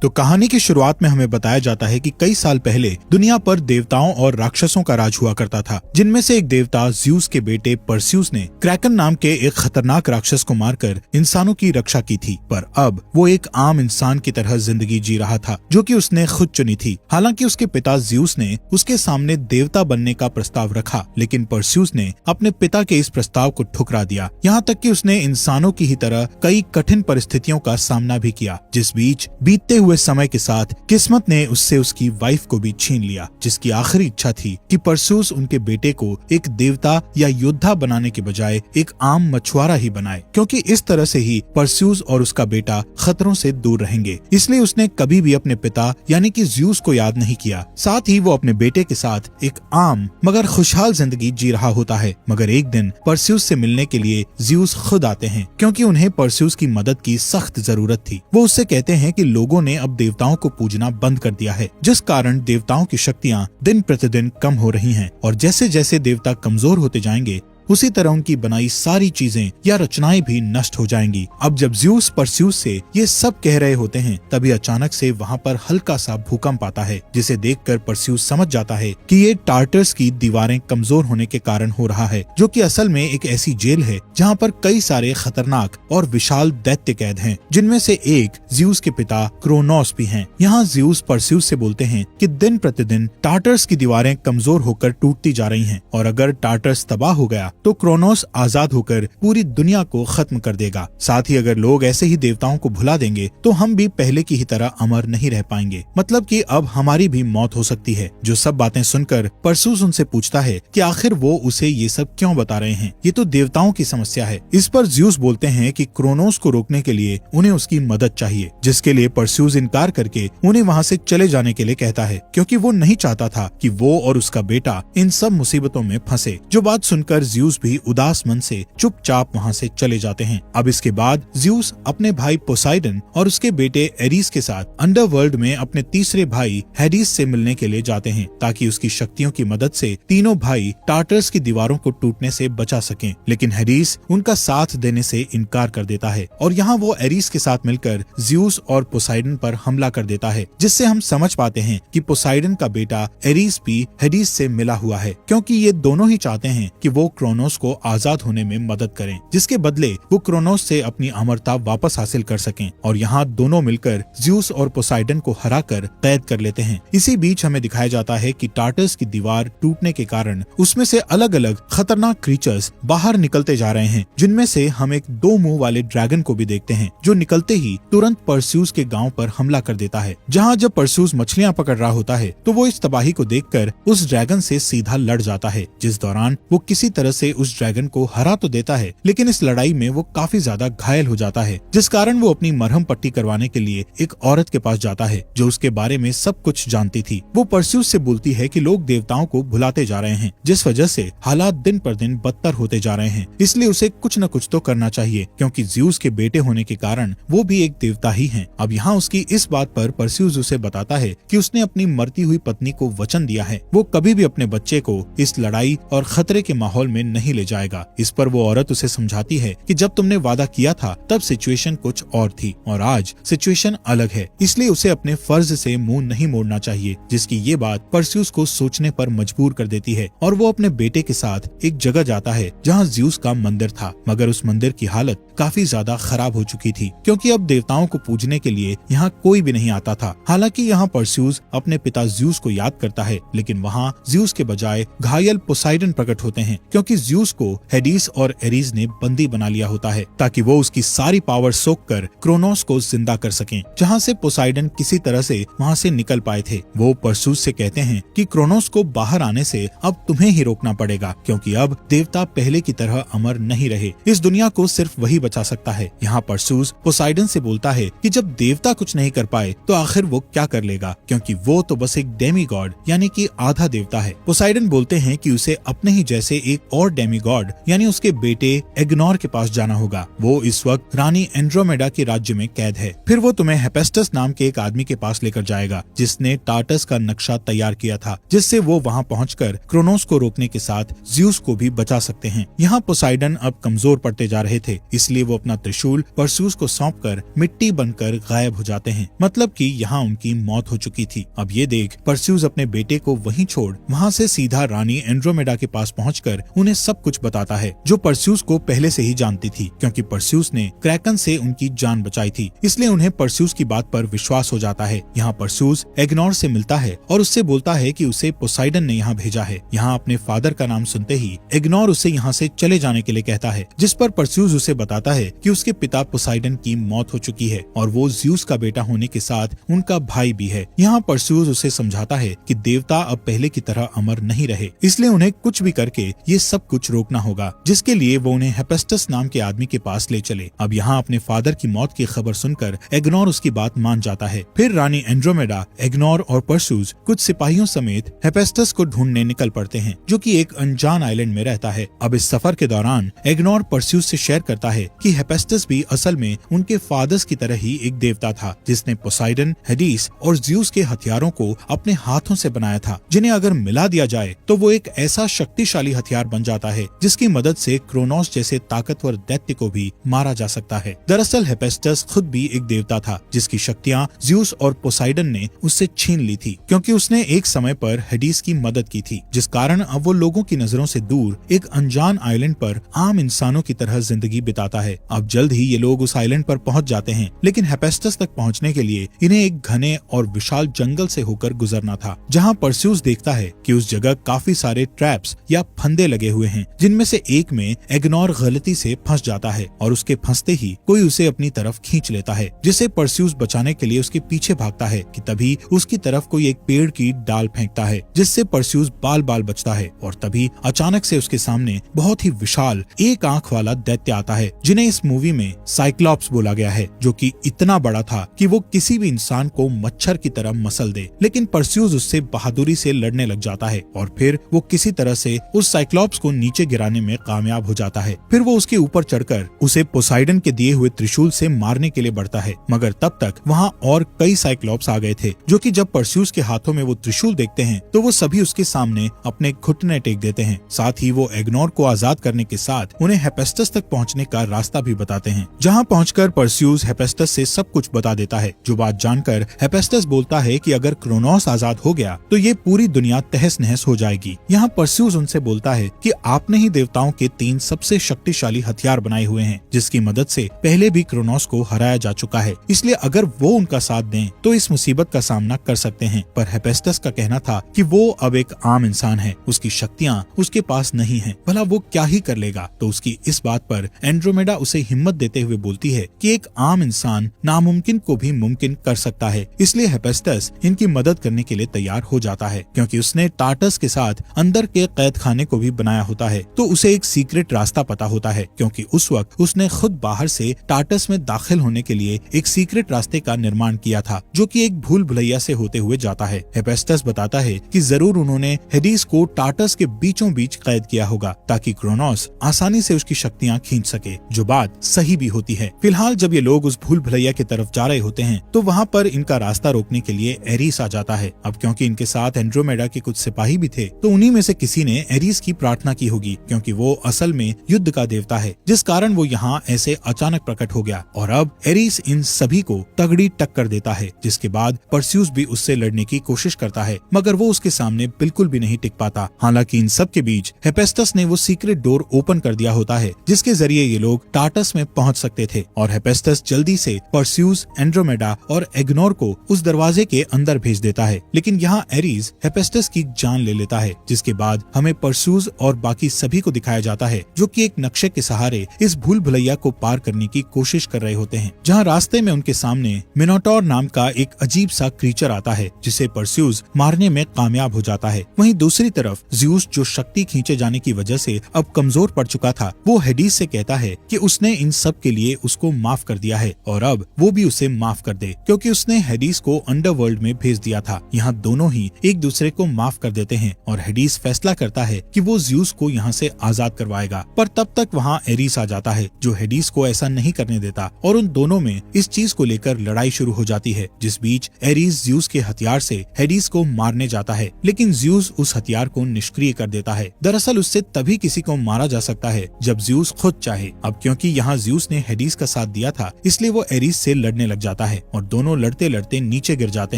तो कहानी की शुरुआत में हमें बताया जाता है कि कई साल पहले दुनिया पर देवताओं और राक्षसों का राज हुआ करता था, जिनमें से एक देवता ज्यूस के बेटे परस्यूस ने क्रैकन नाम के एक खतरनाक राक्षस को मारकर इंसानों की रक्षा की थी। पर अब वो एक आम इंसान की तरह जिंदगी जी रहा था, जो कि उसने खुद चुनी थी। हालांकि उसके पिता ज्यूस ने उसके सामने देवता बनने का प्रस्ताव रखा, लेकिन परस्यूस ने अपने पिता के इस प्रस्ताव को ठुकरा दिया। यहाँ तक कि उसने इंसानों की ही तरह कई कठिन परिस्थितियों का सामना भी किया, जिस बीच बीतते हुए समय के साथ किस्मत ने उससे उसकी वाइफ को भी छीन लिया, जिसकी आखिरी इच्छा थी कि परस्यूस उनके बेटे को एक देवता या योद्धा बनाने के बजाय एक आम मछुआरा ही बनाए, क्योंकि इस तरह से ही परस्यूस और उसका बेटा खतरों से दूर रहेंगे। इसलिए उसने कभी भी अपने पिता यानी कि ज्यूस को याद नहीं किया। साथ ही वो अपने बेटे के साथ एक आम मगर खुशहाल जिंदगी जी रहा होता है। मगर एक दिन परस्यूस से मिलने के लिए ज्यूस खुद आते हैं, क्योंकि उन्हें परस्यूस की मदद की सख्त जरूरत थी। वो उससे कहते हैं कि लोगों ने अब देवताओं को पूजना बंद कर दिया है, जिस कारण देवताओं की शक्तियां दिन प्रतिदिन कम हो रही हैं, और जैसे जैसे देवता कमजोर होते जाएंगे उसी तरह उनकी बनाई सारी चीजें या रचनाएं भी नष्ट हो जाएंगी। अब जब ज्यूस परस्यूस से ये सब कह रहे होते हैं, तभी अचानक से वहाँ पर हल्का सा भूकंप आता है, जिसे देखकर परस्यूस समझ जाता है कि ये टार्टर्स की दीवारें कमजोर होने के कारण हो रहा है, जो कि असल में एक ऐसी जेल है जहाँ पर कई सारे खतरनाक और विशाल दैत्य कैद हैं, जिनमें से एक ज्यूस के पिता क्रोनोस भी हैं। यहाँ ज्यूस परस्यूस से बोलते हैं कि दिन प्रतिदिन टार्टर्स की दीवारें कमजोर होकर टूटती जा रही हैं, और अगर टार्टर्स तबाह हो गया तो क्रोनोस आजाद होकर पूरी दुनिया को खत्म कर देगा। साथ ही अगर लोग ऐसे ही देवताओं को भुला देंगे तो हम भी पहले की ही तरह अमर नहीं रह पाएंगे, मतलब कि अब हमारी भी मौत हो सकती है। जो सब बातें सुनकर परस्यूस उनसे पूछता है कि आखिर वो उसे ये सब क्यों बता रहे हैं, ये तो देवताओं की समस्या है। इस पर ज्यूस बोलते हैं कि क्रोनोस को रोकने के लिए उन्हें उसकी मदद चाहिए, जिसके लिए परस्यूस इनकार करके उन्हें वहाँ से चले जाने के लिए कहता है, क्योंकि वो नहीं चाहता था कि वो और उसका बेटा इन सब मुसीबतों में फंसे। जो बात सुनकर ज्यूस भी उदास मन से चुपचाप वहाँ से चले जाते हैं। अब इसके बाद ज्यूस अपने भाई पोसाइडन और उसके बेटे एरीस के साथ अंडरवर्ल्ड में अपने तीसरे भाई हेडिस से मिलने के लिए जाते हैं, ताकि उसकी शक्तियों की मदद से तीनों भाई टार्टर्स की दीवारों को टूटने से बचा सकें। लेकिन हेडिस उनका साथ देने से इनकार कर देता है, और यहाँ वो एरीस के साथ मिलकर ज्यूस और पोसाइडन पर हमला कर देता है, जिससे हम समझ पाते हैं कि पोसाइडन का बेटा एरीस भी हेडिस से मिला हुआ है, क्योंकि ये दोनों ही चाहते हैं कि वो क्रोनोस को आजाद होने में मदद करें, जिसके बदले वो क्रोनोस से अपनी अमरता वापस हासिल कर सकें। और यहाँ दोनों मिलकर ज्यूस और पोसाइडन को हराकर कैद कर लेते हैं। इसी बीच हमें दिखाया जाता है कि टार्टर्स की दीवार टूटने के कारण उसमें से अलग अलग खतरनाक क्रीचर्स बाहर निकलते जा रहे हैं, जिनमें से हम एक 2 मुंह वाले ड्रैगन को भी देखते हैं, जो निकलते ही तुरंत परस्यूस के गांव पर हमला कर देता है। जहाँ जब परस्यूस मछलियाँ पकड़ रहा होता है तो वो इस तबाही को देखकर उस ड्रैगन से सीधा लड़ जाता है, जिस दौरान वो किसी तरह से उस ड्रैगन को हरा तो देता है, लेकिन इस लड़ाई में वो काफी ज्यादा घायल हो जाता है, जिस कारण वो अपनी मरहम पट्टी करवाने के लिए एक औरत के पास जाता है, जो उसके बारे में सब कुछ जानती थी। वो परस्यूस से बोलती है कि लोग देवताओं को भुलाते जा रहे हैं, जिस वजह से हालात दिन पर दिन बदतर होते जा रहे हैं, इसलिए उसे कुछ न कुछ तो करना चाहिए, क्योंकि ज्यूस के बेटे होने के कारण वो भी एक देवता ही है। अब यहाँ उसकी इस बात पर परस्यूस उसे बताता है कि उसने अपनी मरती हुई पत्नी को वचन दिया है, वो कभी भी अपने बच्चे को इस लड़ाई और खतरे के माहौल में नहीं ले जाएगा। इस पर वो औरत उसे समझाती है कि जब तुमने वादा किया था तब सिचुएशन कुछ और थी, और आज सिचुएशन अलग है, इसलिए उसे अपने फर्ज से मुंह नहीं मोड़ना चाहिए। जिसकी ये बात परस्यूस को सोचने पर मजबूर कर देती है, और वो अपने बेटे के साथ एक जगह जाता है जहाँ ज्यूस का मंदिर था, मगर उस मंदिर की हालत काफी ज्यादा खराब हो चुकी थी, क्योंकि अब देवताओं को पूजने के लिए यहाँ कोई भी नहीं आता था। हालांकि यहाँ परस्यूस अपने पिता ज्यूस को याद करता है, लेकिन वहाँ ज्यूस के बजाय घायल पोसाइडन प्रकट होते हैं, क्योंकि ज्यूस को हेडिस और एरीज ने बंदी बना लिया होता है, ताकि वो उसकी सारी पावर सोख कर क्रोनोस को जिंदा कर सकें, जहाँ से पोसाइडन किसी तरह से वहाँ से निकल पाए थे। वो परस्यूस से कहते हैं कि क्रोनोस को बाहर आने से अब तुम्हें ही रोकना पड़ेगा, क्योंकि अब देवता पहले की तरह अमर नहीं रहे, इस दुनिया को सिर्फ वही बचा सकता है। यहाँ परस्यूस पोसाइडन से बोलता है कि जब देवता कुछ नहीं कर पाए तो आखिर वो क्या कर लेगा, क्योंकि वो तो बस एक डेमी गॉड यानी कि आधा देवता है। पोसाइडन बोलते हैं कि उसे अपने ही जैसे एक और डेमी गॉड यानी उसके बेटे एग्नोर के पास जाना होगा। वो इस वक्त रानी एंड्रोमेडा के राज्य में कैद है। फिर वो तुम्हें हेफेस्टस नाम के एक आदमी के पास लेकर जाएगा, जिसने टार्टस का नक्शा तैयार किया था, जिससे वो वहाँ पहुंचकर क्रोनोस को रोकने के साथ ज्यूस को भी बचा सकते हैं। यहाँ पोसाइडन अब कमजोर पड़ते जा रहे थे, इसलिए इसलिए वो अपना त्रिशूल परस्यूस को सौंपकर मिट्टी बनकर गायब हो जाते हैं। मतलब कि यहाँ उनकी मौत हो चुकी थी। अब ये देख परस्यूस अपने बेटे को वहीं छोड़ वहाँ से सीधा रानी एंड्रोमेडा के पास पहुंचकर उन्हें सब कुछ बताता है, जो परस्यूस को पहले से ही जानती थी, क्योंकि परस्यूस ने क्रैकन से उनकी जान बचाई थी। इसलिए उन्हें परस्यूस की बात पर विश्वास हो जाता है। यहाँ परस्यूस एग्नोर से मिलता है और उससे बोलता है कि उसे पोसाइडन ने यहाँ भेजा है। यहाँ अपने फादर का नाम सुनते ही एग्नोर उसे यहाँ से चले जाने के लिए कहता है, जिस पर परस्यूस उसे बताता है कि उसके पिता पोसाइडन की मौत हो चुकी है और वो ज़्यूस का बेटा होने के साथ उनका भाई भी है। यहाँ परस्यूस उसे समझाता है कि देवता अब पहले की तरह अमर नहीं रहे, इसलिए उन्हें कुछ भी करके ये सब कुछ रोकना होगा, जिसके लिए वो उन्हें हेफेस्टस नाम के आदमी के पास ले चले। अब यहाँ अपने फादर की मौत की खबर सुनकर एग्नोर उसकी बात मान जाता है। फिर रानी एंड्रोमेडा, एग्नोर और परस्यूस कुछ सिपाहियों समेत हेफेस्टस को ढूंढने निकल पड़ते हैं, जो कि एक अनजान आइलैंड में रहता है। अब इस सफर के दौरान एग्नोर परस्यूस से शेयर करता है कि हेफेस्टस भी असल में उनके फादर्स की तरह ही एक देवता था, जिसने पोसाइडन, हेडिस और ज़्यूस के हथियारों को अपने हाथों से बनाया था, जिन्हें अगर मिला दिया जाए तो वो एक ऐसा शक्तिशाली हथियार बन जाता है जिसकी मदद से क्रोनोस जैसे ताकतवर दैत्य को भी मारा जा सकता है। दरअसल हेफेस्टस खुद भी एक देवता था, जिसकी शक्तियाँ ज़्यूस और पोसाइडन ने उससे छीन ली थी, क्योंकि उसने एक समय पर हेडिस की मदद की थी, जिस कारण अब वो लोगों की नजरों से दूर एक अनजान आइलैंड पर आम इंसानों की तरह जिंदगी बिताता है। अब जल्द ही ये लोग उस आइलैंड पर पहुंच जाते हैं, लेकिन हेफेस्टस तक पहुंचने के लिए इन्हें एक घने और विशाल जंगल से होकर गुजरना था, जहां परस्यूस देखता है कि उस जगह काफी सारे ट्रैप्स या फंदे लगे हुए हैं, जिनमें से एक में एग्नोर गलती से फंस जाता है और उसके फंसते ही कोई उसे अपनी तरफ खींच लेता है, जिसे परस्यूस बचाने के लिए उसके पीछे भागता है कि तभी उसकी तरफ कोई एक पेड़ की डाल फेंकता है, जिससे परस्यूस बाल बाल बचता है। और तभी अचानक से उसके सामने बहुत ही विशाल एक आंख वाला दैत्य आता है, जिन्हें इस मूवी में साइक्लॉप्स बोला गया है, जो कि इतना बड़ा था कि वो किसी भी इंसान को मच्छर की तरह मसल दे। लेकिन परस्यूस उससे बहादुरी से लड़ने लग जाता है और फिर वो किसी तरह से उस साइक्लॉप्स को नीचे गिराने में कामयाब हो जाता है। फिर वो उसके ऊपर चढ़कर उसे पोसाइडन के दिए हुए त्रिशूल से मारने के लिए बढ़ता है, मगर तब तक वहाँ और कई साइक्लॉप्स आ गए थे, जो कि जब परस्यूस के हाथों में वो त्रिशूल देखते हैं तो वो सभी उसके सामने अपने घुटने टेक देते हैं। साथ ही वो एग्नोर को आजाद करने के साथ उन्हें हेफेस्टस तक पहुंचने का रास्ता भी बताते हैं, जहां पहुंचकर परस्यूस हेफेस्टस से सब कुछ बता देता है। जो बात जानकर हेफेस्टस बोलता है कि अगर क्रोनोस आजाद हो गया तो ये पूरी दुनिया तहस नहस हो जाएगी। यहाँ परस्यूस उनसे बोलता है कि आपने ही देवताओं के 3 सबसे शक्तिशाली हथियार बनाए हुए हैं, जिसकी मदद से पहले भी क्रोनोस को हराया जा चुका है, इसलिए अगर वो उनका साथ दें तो इस मुसीबत का सामना कर सकते हैं। पर हेफेस्टस का कहना था कि वो अब एक आम इंसान है, उसकी शक्तियाँ उसके पास नहीं है, भला वो क्या ही कर लेगा। तो उसकी इस बात पर एंड्रोमेडा उसे हिम्मत देते हुए बोलती है कि एक आम इंसान नामुमकिन को भी मुमकिन कर सकता है। इसलिए हेफेस्टस इनकी मदद करने के लिए तैयार हो जाता है, क्योंकि उसने टार्टस के साथ अंदर के कैद खाने को भी बनाया होता है, तो उसे एक सीक्रेट रास्ता पता होता है, क्योंकि उस वक्त उसने खुद बाहर से टार्टस में दाखिल होने के लिए एक सीक्रेट रास्ते का निर्माण किया था, जो कि एक भूल भुलैया से होते हुए जाता है। हेफेस्टस बताता है कि जरूर उन्होंने हेडिस को टार्टस के बीचों बीच कैद किया होगा, ताकि क्रोनोस आसानी से उसकी शक्तियाँ खींच सके, जो बात सही भी होती है। फिलहाल जब ये लोग उस भूल भुलैया की तरफ जा रहे होते हैं तो वहाँ पर इनका रास्ता रोकने के लिए एरिस आ जाता है। अब क्योंकि इनके साथ एंड्रोमेडा के कुछ सिपाही भी थे, तो उन्हीं में से किसी ने एरिस की प्रार्थना की होगी, क्योंकि वो असल में युद्ध का देवता है, जिस कारण वो यहाँ ऐसे अचानक प्रकट हो गया। और अब एरिस इन सभी को तगड़ी टक्कर देता है, जिसके बाद परस्यूस भी उससे लड़ने की कोशिश करता है, मगर वो उसके सामने बिल्कुल भी नहीं टिक पाता। हालांकि इन सब के बीच हेफेस्टस ने वो सीक्रेट डोर ओपन कर दिया होता है, जिसके जरिए ये लोग टार्टस में पहुंच सकते थे, और हेफेस्टस जल्दी से परस्यूस, एंड्रोमेडा और एग्नोर को उस दरवाजे के अंदर भेज देता है। लेकिन यहाँ एरिस हेफेस्टस की जान ले लेता है, जिसके बाद हमें परस्यूस और बाकी सभी को दिखाया जाता है, जो कि एक नक्शे के सहारे इस भूल भुलैया को पार करने की कोशिश कर रहे होते हैं, जहाँ रास्ते में उनके सामने मिनोटोर नाम का एक अजीब सा क्रीचर आता है, जिसे परस्यूस मारने में कामयाब हो जाता है। वहीं दूसरी तरफ ज़्यूस, जो शक्ति खींचे जाने की वजह से अब कमजोर पड़ चुका था, वो हेडिस से कहता है कि उसने इन सब के लिए उसको माफ कर दिया है और अब वो भी उसे माफ कर दे, क्योंकि उसने हेडिस को अंडरवर्ल्ड में भेज दिया था। यहाँ दोनों ही एक दूसरे को माफ कर देते हैं और हेडिस फैसला करता है कि वो ज़्यूस को यहाँ से आजाद करवाएगा। पर तब तक वहाँ एरिस आ जाता है, जो हेडिस को ऐसा नहीं करने देता, और उन दोनों में इस चीज को लेकर लड़ाई शुरू हो जाती है, जिस बीच एरिस ज़्यूस के हथियार से हेडिस को मारने जाता है, लेकिन ज़्यूस उस हथियार को निष्क्रिय कर देता है। दरअसल उससे तभी किसी को मारा जा सकता है जब ज़्यूस खुद चाहे। अब क्योंकि यहाँ ज्यूस ने हेडीस का साथ दिया था, इसलिए वो एरीज से लड़ने लग जाता है और दोनों लड़ते लड़ते नीचे गिर जाते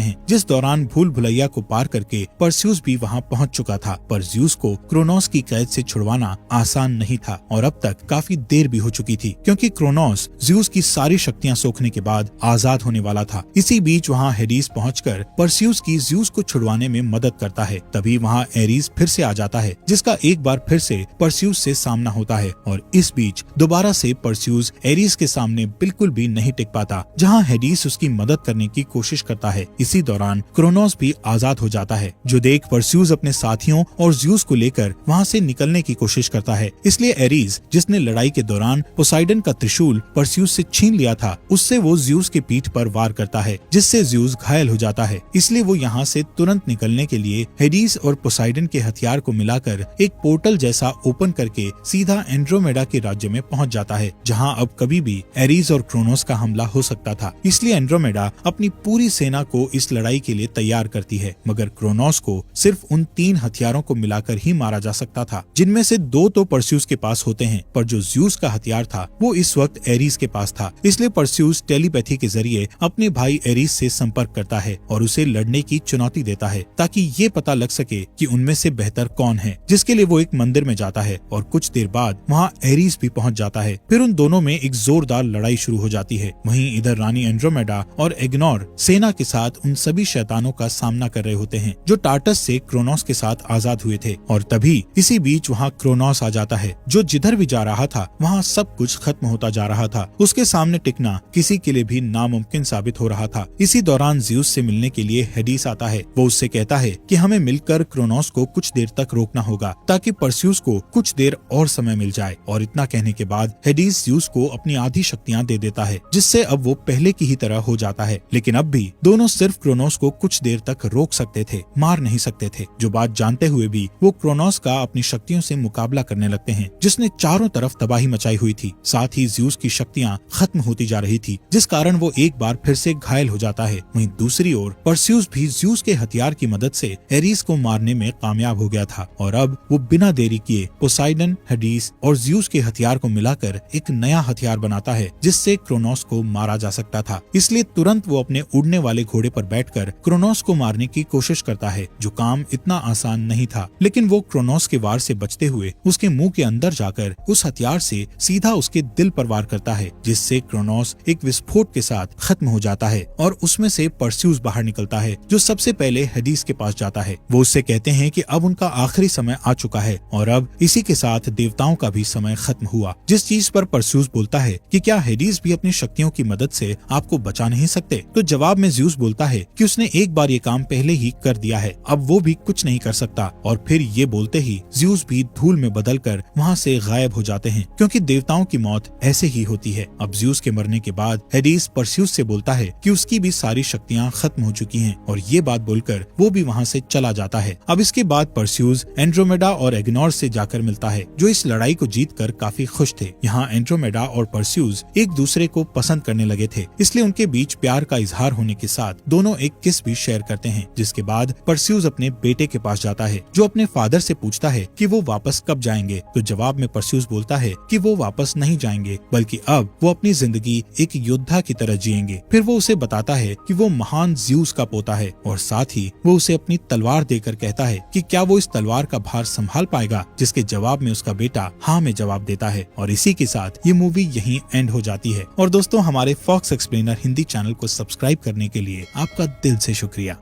हैं, जिस दौरान भूल भुलैया को पार करके परस्यूस भी वहाँ पहुँच चुका था। पर ज्यूस को क्रोनोस की कैद से छुड़वाना आसान नहीं था और अब तक काफी देर भी हो चुकी थी, क्योंकि क्रोनोस ज्यूस की सारी शक्तियाँ सोखने के बाद आजाद होने वाला था। इसी बीच वहाँ हेडीस पहुंचकर परस्यूस की ज्यूस को छुड़वाने में मदद करता है। तभी वहाँ एरीज फिर से आ जाता है, जिसका एक बार फिर से परस्यूस से सामना होता है और इस बीच दोबारा से परस्यूस एरीज के सामने बिल्कुल भी नहीं टिक पाता, जहाँ हेडीस उसकी मदद करने की कोशिश करता है। इसी दौरान क्रोनोस भी आजाद हो जाता है, जो देख परस्यूस अपने साथियों और ज्यूस को लेकर वहाँ से निकलने की कोशिश करता है। इसलिए एरीज, जिसने लड़ाई के दौरान पोसाइडन का त्रिशूल परस्यूस से छीन लिया था, उससे वो ज्यूस के पीठ पर वार करता है, जिससे ज्यूस घायल हो जाता है। इसलिए वो यहाँ से तुरंत निकलने के लिए हेडीस और पोसाइडन के हथियार को मिलाकर एक पोर्टल जैसा ओपन करके सीधा एंड्रोमेडा के राज्य में पहुँच जाता है, जहाँ अब कभी भी एरीज और क्रोनोस का हमला हो सकता था। इसलिए एंड्रोमेडा अपनी पूरी सेना को इस लड़ाई के लिए तैयार करती है, मगर क्रोनोस को सिर्फ उन 3 हथियारों को मिलाकर ही मारा जा सकता था, जिनमें से 2 तो परस्यूस के पास होते हैं, पर जो ज्यूस का हथियार था वो इस वक्त एरीज के पास था। इसलिए परस्यूस टेलीपैथी के जरिए अपने भाई एरीज से संपर्क करता है और उसे लड़ने की चुनौती देता है, ताकि ये पता लग सके कि उनमें से बेहतर कौन है, जिसके लिए वो एक मंदिर में जाता है और कुछ देर बाद वहाँ एरीज भी पहुँच जाता है। फिर उन दोनों में एक जोरदार लड़ाई शुरू हो जाती है। वहीं इधर रानी एंड्रोमेडा और एग्नोर सेना के साथ उन सभी शैतानों का सामना कर रहे होते हैं जो टार्टस से क्रोनोस के साथ आजाद हुए थे। और तभी इसी बीच वहाँ क्रोनोस आ जाता है, जो जिधर भी जा रहा था वहाँ सब कुछ खत्म होता जा रहा था। उसके सामने टिकना किसी के लिए भी नामुमकिन साबित हो रहा था। इसी दौरान ज्यूस से मिलने के लिए हेडीस आता है। वो उससे कहता है कि हमें मिलकर क्रोनोस को कुछ देर तक रोकना होगा, ताकि परस्यूस को कुछ देर और समय मिल जाए। और इतना कहने के बाद हेडीस ज्यूस को अपनी आधी शक्तियाँ दे देता है, जिससे अब वो पहले की ही तरह हो जाता है। लेकिन अब भी दोनों सिर्फ क्रोनोस को कुछ देर तक रोक सकते थे, मार नहीं सकते थे। जो बात जानते हुए भी वो क्रोनोस का अपनी शक्तियों से मुकाबला करने लगते हैं, जिसने चारों तरफ तबाही मचाई हुई थी। साथ ही ज्यूस की शक्तियाँ खत्म होती जा रही थी, जिस कारण वो एक बार फिर से घायल हो जाता है। वहीं दूसरी ओर परस्यूस भी ज्यूस के हथियार की मदद से एरीज को मारने में कामयाब हो गया था और अब वो बिना देरी किए पोसाइडन, हेडीस और ज्यूस के हथियार को मिलाकर एक नया हथियार बनाता है, जिससे क्रोनोस को मारा जा सकता था। इसलिए तुरंत वो अपने उड़ने वाले घोड़े पर बैठकर क्रोनोस को मारने की कोशिश करता है, जो काम इतना आसान नहीं था। लेकिन वो क्रोनोस के वार से बचते हुए उसके मुंह के अंदर जाकर उस हथियार से सीधा उसके दिल पर वार करता है, जिससे क्रोनोस एक विस्फोट के साथ खत्म हो जाता है और उसमें से परस्यूस बाहर निकलता है, जो सबसे पहले हेडीस के पास जाता है। वो उससे कहते हैं कि अब उनका आखिरी समय आ चुका है और अब इसी के साथ देवताओं का भी समय खत्म हुआ। जिस चीज पर परस्यूस बोलता है कि क्या हेडीस भी अपनी शक्तियों की मदद से आपको बचा नहीं सकते, तो जवाब में ज्यूस बोलता है कि उसने एक बार ये काम पहले ही कर दिया है, अब वो भी कुछ नहीं कर सकता। और फिर ये बोलते ही ज्यूस भी धूल में बदलकर वहाँ से गायब हो जाते हैं, क्योंकि देवताओं की मौत ऐसे ही होती है। अब ज्यूस के मरने के बाद हेडीस परस्यूस से बोलता है कि उसकी भी सारी शक्तियाँ खत्म हो चुकी हैं और ये बात बोलकर वो भी वहाँ से चला जाता है। अब इसके बाद परस्यूस एंड्रोमेडा और एग्नोर से जाकर मिलता है, जो इस लड़ाई को जीतकर काफी खुश थे। यहाँ एंड्रोमेडा और परस्यूस एक दूसरे को पसंद करने लगे थे, इसलिए उनके बीच प्यार का इजहार होने के साथ दोनों एक किस भी शेयर करते हैं। जिसके बाद परस्यूस अपने बेटे के पास जाता है, जो अपने फादर से पूछता है कि वो वापस कब जाएंगे। तो जवाब में परस्यूस बोलता है कि वो वापस नहीं जाएंगे, बल्कि अब वो अपनी जिंदगी एक योद्धा की तरह जिएंगे। फिर वो उसे बताता है कि वो महान ज्यूस का पोता है और साथ ही वो उसे अपनी तलवार देकर कहता है कि क्या वो इस तलवार का भार संभाल पाएगा, जिसके जवाब में उसका बेटा हाँ में जवाब देता है। और इसी के साथ ये मूवी यहीं एंड हो जाती है। और दोस्तों, हमारे फॉक्स एक्सप्लेनर हिंदी चैनल को सब्सक्राइब करने के लिए आपका दिल से शुक्रिया।